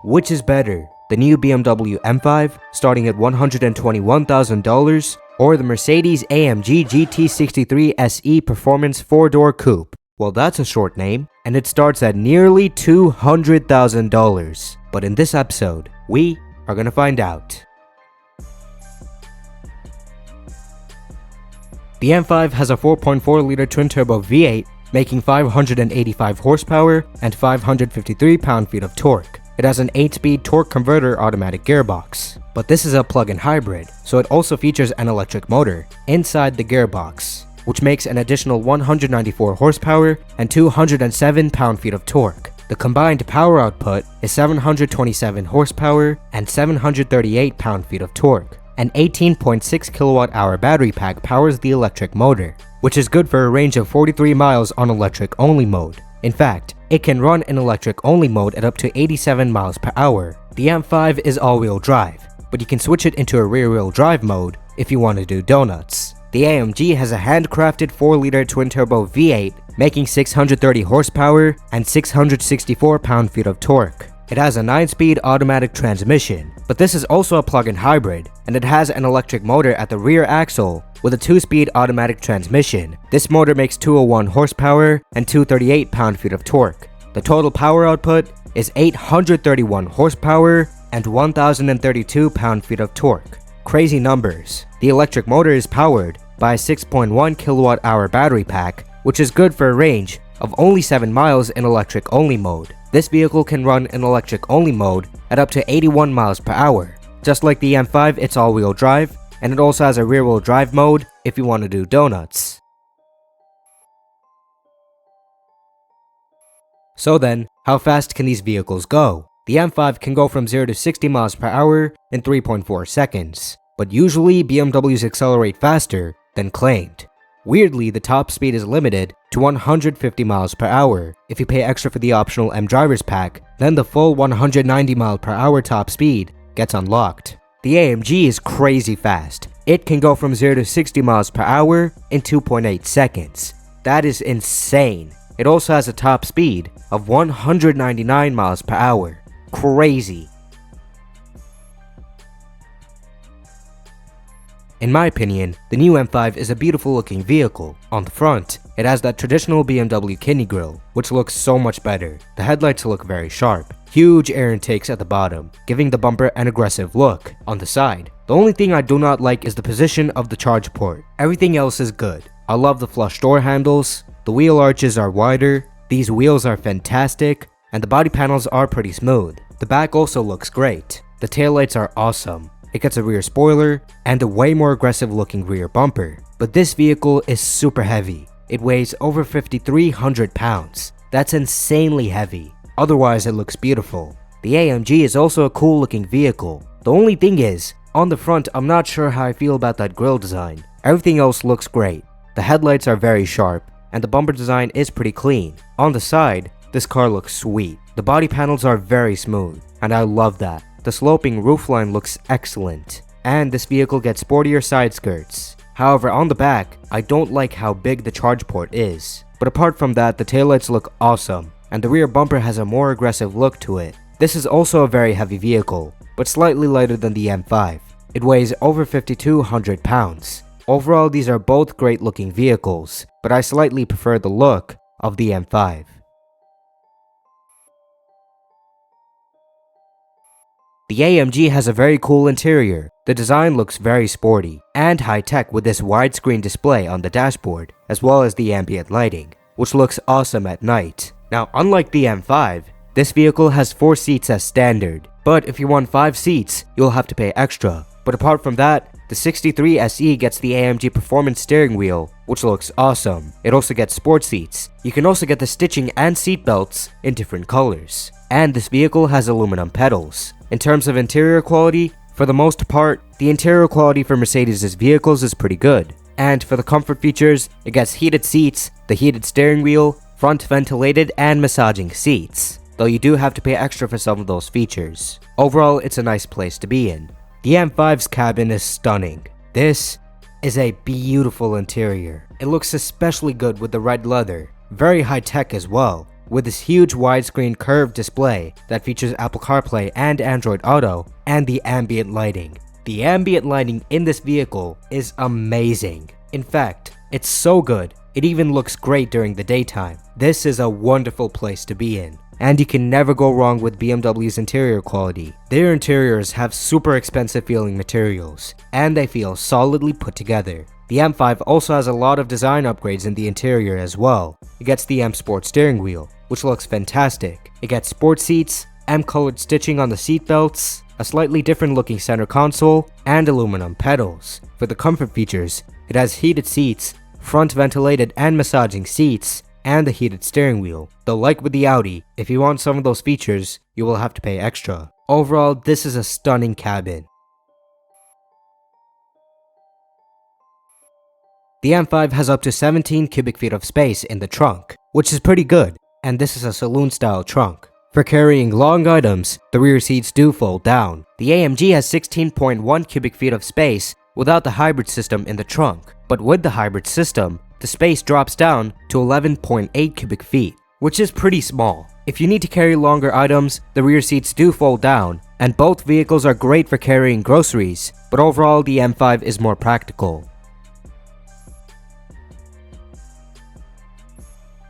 Which is better, the new BMW M5 starting at $121,000 or the Mercedes AMG GT 63 SE Performance 4-door Coupe? Well, that's a short name, and it starts at nearly $200,000. But in this episode, we are gonna find out. The M5 has a 4.4-liter twin-turbo V8, making 585 horsepower and 553 pound-feet of torque. It has an 8-speed torque converter automatic gearbox. But this is a plug-in hybrid, so it also features an electric motor inside the gearbox, which makes an additional 194 horsepower and 207 pound-feet of torque. The combined power output is 727 horsepower and 738 pound-feet of torque. An 18.6 kilowatt-hour battery pack powers the electric motor, which is good for a range of 43 miles on electric-only mode. In fact, it can run in electric-only mode at up to 87 miles per hour. The M5 is all-wheel drive, but you can switch it into a rear-wheel drive mode if you want to do donuts. The AMG has a handcrafted 4-liter twin-turbo V8, making 630 horsepower and 664 pound-feet of torque. It has a 9-speed automatic transmission, but this is also a plug-in hybrid, and it has an electric motor at the rear axle with a 2-speed automatic transmission. This motor makes 201 horsepower and 238 pound-feet of torque. The total power output is 831 horsepower and 1032 pound-feet of torque. Crazy numbers. The electric motor is powered by a 6.1 kilowatt-hour battery pack, which is good for a range of only 7 miles in electric-only mode. This vehicle can run in electric-only mode at up to 81 miles per hour. Just like the M5, it's all-wheel drive, and it also has a rear-wheel drive mode if you want to do donuts. So then, how fast can these vehicles go? The M5 can go from 0 to 60 miles per hour in 3.4 seconds, but usually BMWs accelerate faster than claimed. Weirdly, the top speed is limited to 150 miles per hour. If you pay extra for the optional M Drivers pack, then the full 190 mile per hour top speed gets unlocked. The AMG is crazy fast. It can go from 0 to 60 miles per hour in 2.8 seconds. That is insane. It also has a top speed of 199 miles per hour. Crazy. In my opinion, the new M5 is a beautiful looking vehicle. On the front, it has that traditional BMW kidney grille, which looks so much better. The headlights look very sharp. Huge air intakes at the bottom, giving the bumper an aggressive look. On the side, the only thing I do not like is the position of the charge port. Everything else is good. I love the flush door handles, the wheel arches are wider, these wheels are fantastic, and the body panels are pretty smooth. The back also looks great. The taillights are awesome. It gets a rear spoiler and a way more aggressive looking rear bumper. But this vehicle is super heavy. It weighs over 5,300 pounds. That's insanely heavy. Otherwise, it looks beautiful. The AMG is also a cool looking vehicle. The only thing is, on the front, I'm not sure how I feel about that grille design. Everything else looks great. The headlights are very sharp, and the bumper design is pretty clean. On the side, this car looks sweet. The body panels are very smooth, and I love that. The sloping roofline looks excellent, and this vehicle gets sportier side skirts. However, on the back, I don't like how big the charge port is. But apart from that, the taillights look awesome, and the rear bumper has a more aggressive look to it. This is also a very heavy vehicle, but slightly lighter than the M5. It weighs over 5,200 pounds. Overall, these are both great looking vehicles, but I slightly prefer the look of the M5. The AMG has a very cool interior. The design looks very sporty and high-tech with this widescreen display on the dashboard, as well as the ambient lighting, which looks awesome at night. Now, unlike the M5, this vehicle has 4 seats as standard, but if you want 5 seats, you'll have to pay extra. But apart from that, the 63 SE gets the AMG Performance steering wheel, which looks awesome. It also gets sport seats. You can also get the stitching and seat belts in different colors. And this vehicle has aluminum pedals. In terms of interior quality, for the most part, the interior quality for Mercedes' vehicles is pretty good. And for the comfort features, it gets heated seats, the heated steering wheel, front ventilated and massaging seats, though you do have to pay extra for some of those features. Overall, it's a nice place to be in. The M5's cabin is stunning. This is a beautiful interior. It looks especially good with the red leather, very high tech as well. with this huge widescreen curved display that features Apple CarPlay and Android Auto, and the ambient lighting. The ambient lighting in this vehicle is amazing. In fact, it's so good, it even looks great during the daytime. This is a wonderful place to be in. And you can never go wrong with BMW's interior quality. Their interiors have super expensive feeling materials, and they feel solidly put together. The M5 also has a lot of design upgrades in the interior as well. It gets the M Sport steering wheel, which looks fantastic. It gets sport seats, M-colored stitching on the seat belts, a slightly different looking center console, and aluminum pedals. For the comfort features, it has heated seats, front ventilated and massaging seats, and the heated steering wheel. Though like with the Audi, if you want some of those features, you will have to pay extra. Overall, this is a stunning cabin. The M5 has up to 17 cubic feet of space in the trunk, which is pretty good, and this is a saloon-style trunk. For carrying long items, the rear seats do fold down. The AMG has 16.1 cubic feet of space without the hybrid system in the trunk, but with the hybrid system, the space drops down to 11.8 cubic feet, which is pretty small. If you need to carry longer items, the rear seats do fold down, and both vehicles are great for carrying groceries, but overall the M5 is more practical.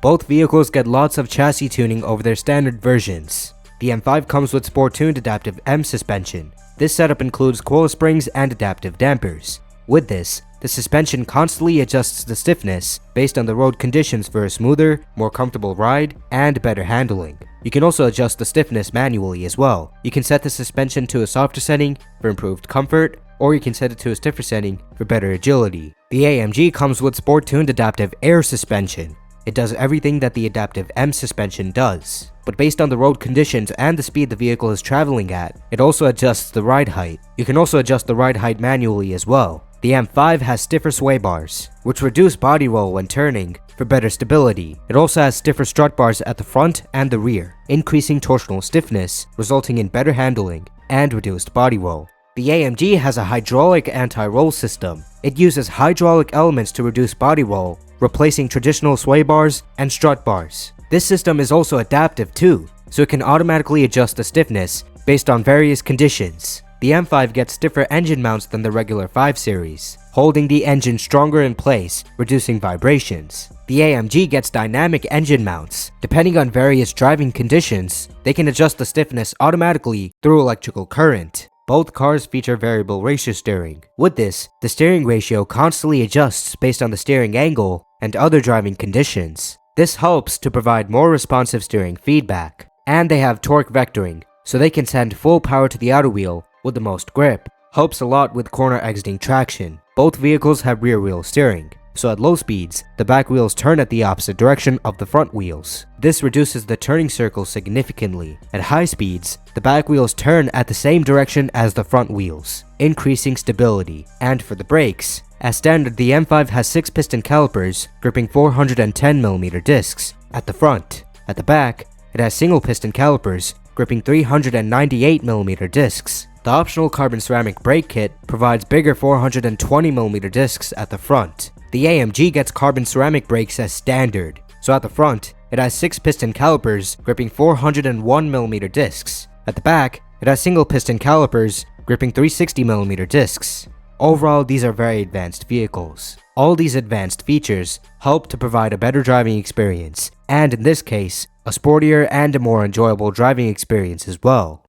Both vehicles get lots of chassis tuning over their standard versions. The M5 comes with sport-tuned adaptive M suspension. This setup includes coil springs and adaptive dampers. With this, the suspension constantly adjusts the stiffness based on the road conditions for a smoother, more comfortable ride, and better handling. You can also adjust the stiffness manually as well. You can set the suspension to a softer setting for improved comfort, or you can set it to a stiffer setting for better agility. The AMG comes with sport-tuned adaptive air suspension. It does everything that the adaptive M suspension does, but based on the road conditions and the speed the vehicle is traveling at, it also adjusts the ride height. You can also adjust the ride height manually as well. The M5 has stiffer sway bars, which reduce body roll when turning for better stability. It also has stiffer strut bars at the front and the rear, increasing torsional stiffness, resulting in better handling and reduced body roll. The AMG has a hydraulic anti-roll system. It uses hydraulic elements to reduce body roll, replacing traditional sway bars and strut bars. This system is also adaptive too, so it can automatically adjust the stiffness based on various conditions. The M5 gets stiffer engine mounts than the regular 5 Series, holding the engine stronger in place, reducing vibrations. The AMG gets dynamic engine mounts. Depending on various driving conditions, they can adjust the stiffness automatically through electrical current. Both cars feature variable ratio steering. With this, the steering ratio constantly adjusts based on the steering angle and other driving conditions. This helps to provide more responsive steering feedback. And they have torque vectoring, so they can send full power to the outer wheel with the most grip. Helps a lot with corner exiting traction. Both vehicles have rear wheel steering, so at low speeds, the back wheels turn at the opposite direction of the front wheels. This reduces the turning circle significantly. At high speeds, the back wheels turn at the same direction as the front wheels, increasing stability. And for the brakes, as standard, the M5 has 6 piston calipers gripping 410mm discs at the front. At the back, it has single piston calipers gripping 398mm discs. The optional carbon ceramic brake kit provides bigger 420mm discs at the front. The AMG gets carbon ceramic brakes as standard, so at the front, it has 6 piston calipers gripping 401mm discs. At the back, it has single piston calipers gripping 360mm discs. Overall, these are very advanced vehicles. All these advanced features help to provide a better driving experience, and in this case, a sportier and a more enjoyable driving experience as well.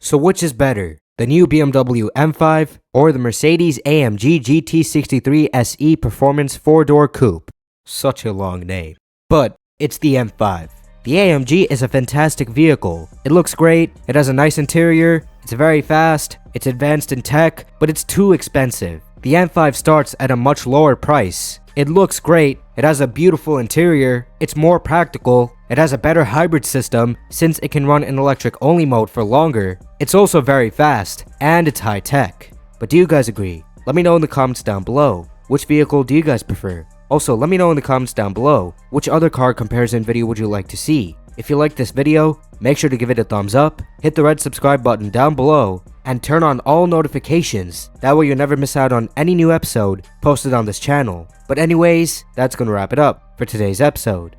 So which is better, the new BMW M5 or the Mercedes AMG GT 63 SE Performance 4-door Coupe? Such a long name. But it's the M5. The AMG is a fantastic vehicle. It looks great, it has a nice interior, it's very fast, it's advanced in tech, but it's too expensive. The M5 starts at a much lower price. It looks great, It has a beautiful interior, it's more practical, it has a better hybrid system since it can run in electric only mode for longer, it's also very fast, and it's high tech. But do you guys agree? Let me know in the comments down below. Which vehicle do you guys prefer? Also, let me know in the comments down below, which other car comparison video would you like to see? If you like this video, make sure to give it a thumbs up, hit the red subscribe button down below, and turn on all notifications. That way you'll never miss out on any new episode posted on this channel. But anyways, that's gonna wrap it up for today's episode.